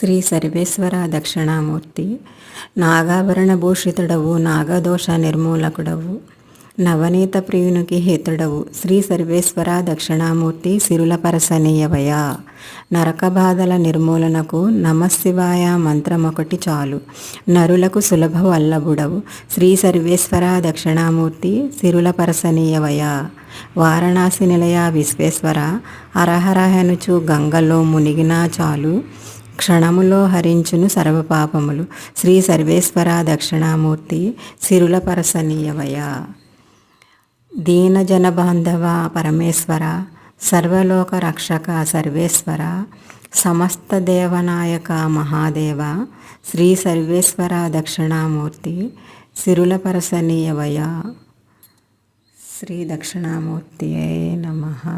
శ్రీ సర్వేశ్వర దక్షిణామూర్తి నాగాభరణ భూషితుడవు, నాగదోష నిర్మూలకుడవు, నవనీత ప్రియునికి హితుడవు. శ్రీ సర్వేశ్వర దక్షిణామూర్తి సిరుల పరసనీయవయ. నరక బాధల నిర్మూలనకు నమశివాయ మంత్రమొకటి చాలు. నరులకు సులభ వల్లభుడవు. శ్రీ సర్వేశ్వర దక్షిణామూర్తి సిరుల పరసనీయవయ. వారణాసి నిలయ విశ్వేశ్వర అరహరహనుచు గంగలో మునిగినా చాలు, క్షణములో హరించును సర్వపాపములు. శ్రీ సర్వేశ్వర దక్షిణామూర్తి సిరుల పరసనీయవయ. దీనజన బాంధవ పరమేశ్వర, సర్వలోక రక్షక సర్వేశ్వర, సమస్త దేవనాయక మహాదేవ. శ్రీ సర్వేశ్వర దక్షిణామూర్తి సిరుల పరసనీయవయ. శ్రీ దక్షిణామూర్తియే నమః.